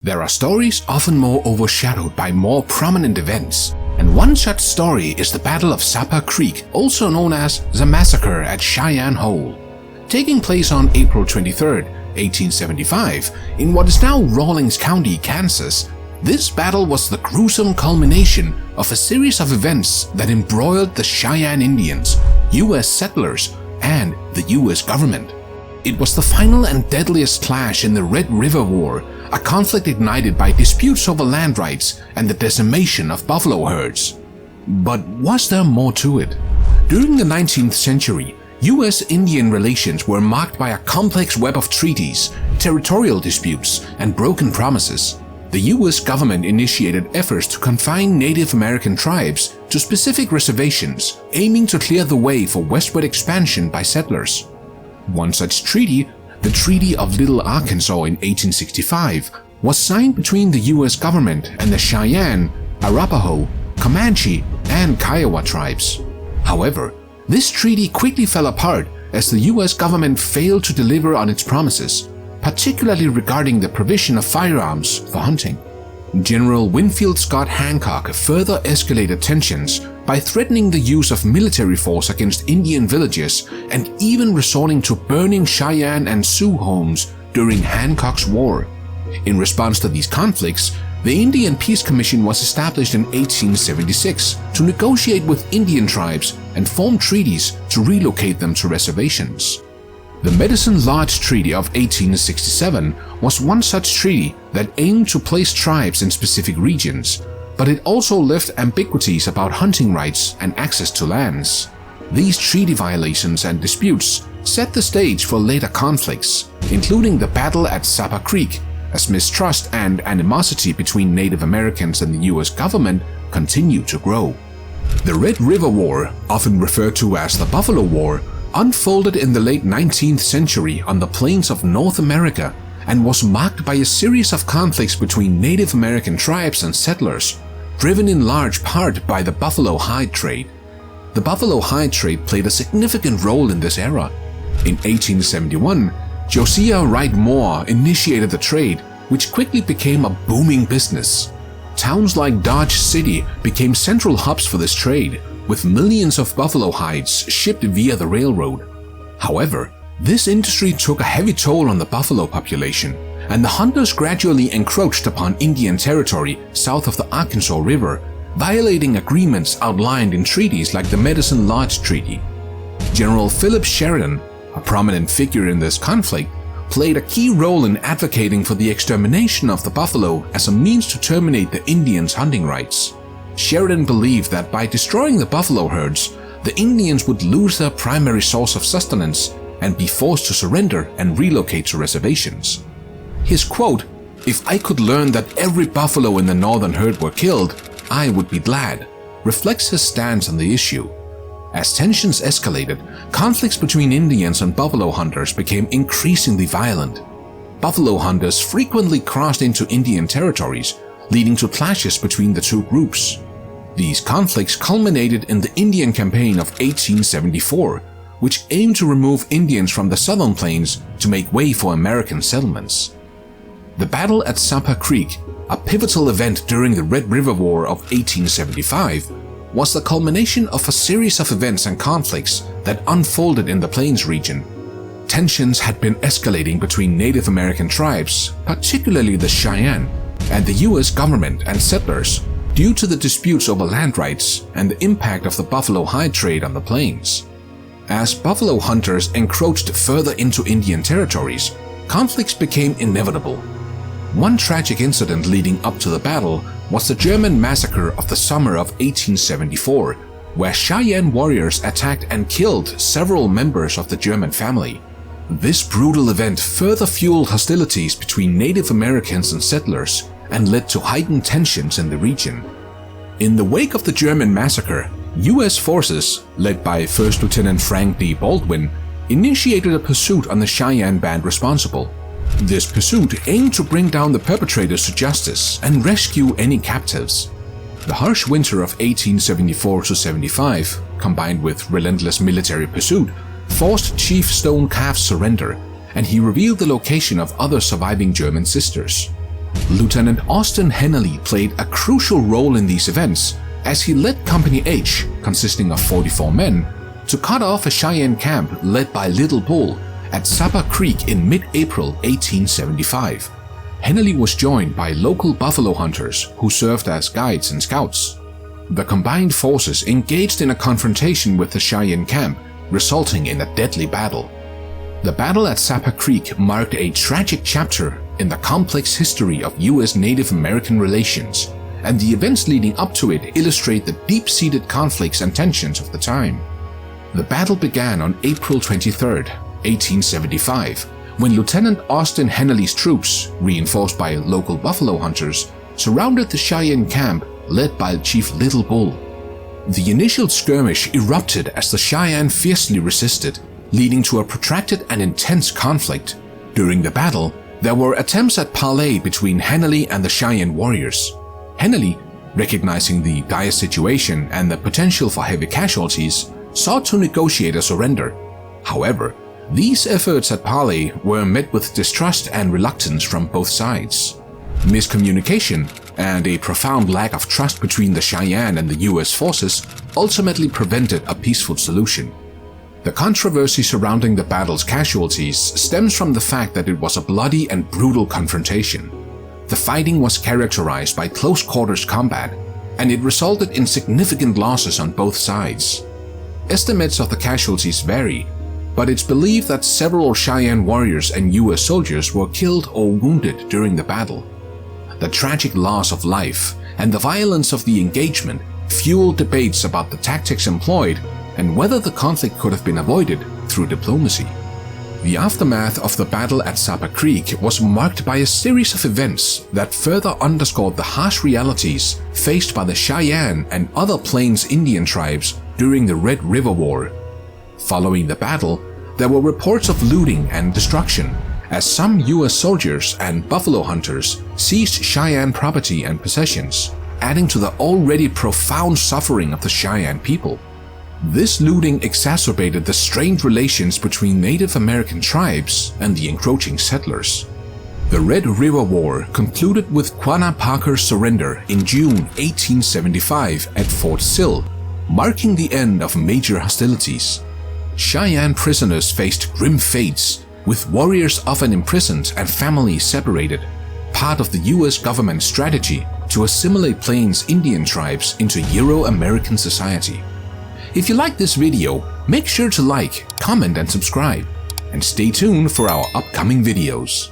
There are stories often more overshadowed by more prominent events, and one such story is the Battle of Sappa Creek, also known as the Massacre at Cheyenne Hole. Taking place on April 23, 1875, in what is now Rawlins County, Kansas, this battle was the gruesome culmination of a series of events that embroiled the Cheyenne Indians, U.S. settlers, and the U.S. government. It was the final and deadliest clash in the Red River War, a conflict ignited by disputes over land rights and the decimation of buffalo herds. But was there more to it? During the 19th century, U.S. Indian relations were marked by a complex web of treaties, territorial disputes, and broken promises. The U.S. government initiated efforts to confine Native American tribes to specific reservations, aiming to clear the way for westward expansion by settlers. One such treaty, the Treaty of Little Arkansas in 1865, was signed between the U.S. government and the Cheyenne, Arapaho, Comanche, and Kiowa tribes. However, this treaty quickly fell apart as the U.S. government failed to deliver on its promises, particularly regarding the provision of firearms for hunting. General Winfield Scott Hancock further escalated tensions by threatening the use of military force against Indian villages and even resorting to burning Cheyenne and Sioux homes during Hancock's war. In response to these conflicts, the Indian Peace Commission was established in 1876 to negotiate with Indian tribes and form treaties to relocate them to reservations. The Medicine Lodge Treaty of 1867 was one such treaty that aimed to place tribes in specific regions, but it also left ambiguities about hunting rights and access to lands. These treaty violations and disputes set the stage for later conflicts, including the battle at Sappa Creek, as mistrust and animosity between Native Americans and the U.S. government continued to grow. The Red River War, often referred to as the Buffalo War, unfolded in the late 19th century on the plains of North America and was marked by a series of conflicts between Native American tribes and settlers, driven in large part by the buffalo hide trade. The buffalo hide trade played a significant role in this era. In 1871, Josiah Wright Moore initiated the trade, which quickly became a booming business. Towns like Dodge City became central hubs for this trade, with millions of buffalo hides shipped via the railroad. However, this industry took a heavy toll on the buffalo population, and the hunters gradually encroached upon Indian territory south of the Arkansas River, violating agreements outlined in treaties like the Medicine Lodge Treaty. General Philip Sheridan, a prominent figure in this conflict, played a key role in advocating for the extermination of the buffalo as a means to terminate the Indians' hunting rights. Sheridan believed that by destroying the buffalo herds, the Indians would lose their primary source of sustenance and be forced to surrender and relocate to reservations. His quote, "If I could learn that every buffalo in the northern herd were killed, I would be glad," reflects his stance on the issue. As tensions escalated, conflicts between Indians and buffalo hunters became increasingly violent. Buffalo hunters frequently crossed into Indian territories, leading to clashes between the two groups. These conflicts culminated in the Indian Campaign of 1874, which aimed to remove Indians from the southern plains to make way for American settlements. The battle at Sappa Creek, a pivotal event during the Red River War of 1875, was the culmination of a series of events and conflicts that unfolded in the Plains region. Tensions had been escalating between Native American tribes, particularly the Cheyenne, and the U.S. government and settlers due to the disputes over land rights and the impact of the buffalo hide trade on the plains. As buffalo hunters encroached further into Indian territories, conflicts became inevitable. One tragic incident leading up to the battle was the German massacre of the summer of 1874, where Cheyenne warriors attacked and killed several members of the German family. This brutal event further fueled hostilities between Native Americans and settlers and led to heightened tensions in the region. In the wake of the German massacre, U.S. forces, led by First Lieutenant Frank D. Baldwin, initiated a pursuit on the Cheyenne band responsible. This pursuit aimed to bring down the perpetrators to justice and rescue any captives. The harsh winter of 1874-75, combined with relentless military pursuit, forced Chief Stone Calf's surrender, and he revealed the location of other surviving German sisters. Lieutenant Austin Henley played a crucial role in these events as he led Company H, consisting of 44 men, to cut off a Cheyenne camp led by Little Bull at Sappa Creek in mid-April 1875. Henley was joined by local buffalo hunters who served as guides and scouts. The combined forces engaged in a confrontation with the Cheyenne camp, resulting in a deadly battle. The battle at Sappa Creek marked a tragic chapter in the complex history of U.S. Native American relations, and the events leading up to it illustrate the deep-seated conflicts and tensions of the time. The battle began on April 23, 1875, when Lieutenant Austin Henley's troops, reinforced by local buffalo hunters, surrounded the Cheyenne camp led by Chief Little Bull. The initial skirmish erupted as the Cheyenne fiercely resisted, leading to a protracted and intense conflict. During the battle, there were attempts at parley between Henley and the Cheyenne warriors. Henley, recognizing the dire situation and the potential for heavy casualties, sought to negotiate a surrender. However, these efforts at parley were met with distrust and reluctance from both sides. Miscommunication and a profound lack of trust between the Cheyenne and the U.S. forces ultimately prevented a peaceful solution. The controversy surrounding the battle's casualties stems from the fact that it was a bloody and brutal confrontation. The fighting was characterized by close-quarters combat, and it resulted in significant losses on both sides. Estimates of the casualties vary, but it's believed that several Cheyenne warriors and U.S. soldiers were killed or wounded during the battle. The tragic loss of life and the violence of the engagement fueled debates about the tactics employed and whether the conflict could have been avoided through diplomacy. The aftermath of the battle at Sappa Creek was marked by a series of events that further underscored the harsh realities faced by the Cheyenne and other Plains Indian tribes during the Red River War. Following the battle, there were reports of looting and destruction, as some U.S. soldiers and buffalo hunters seized Cheyenne property and possessions, adding to the already profound suffering of the Cheyenne people. This looting exacerbated the strained relations between Native American tribes and the encroaching settlers. The Red River War concluded with Quanah Parker's surrender in June 1875 at Fort Sill, marking the end of major hostilities. Cheyenne prisoners faced grim fates, with warriors often imprisoned and families separated, part of the U.S. government's strategy to assimilate Plains Indian tribes into Euro-American society. If you like this video, make sure to like, comment and subscribe, and stay tuned for our upcoming videos.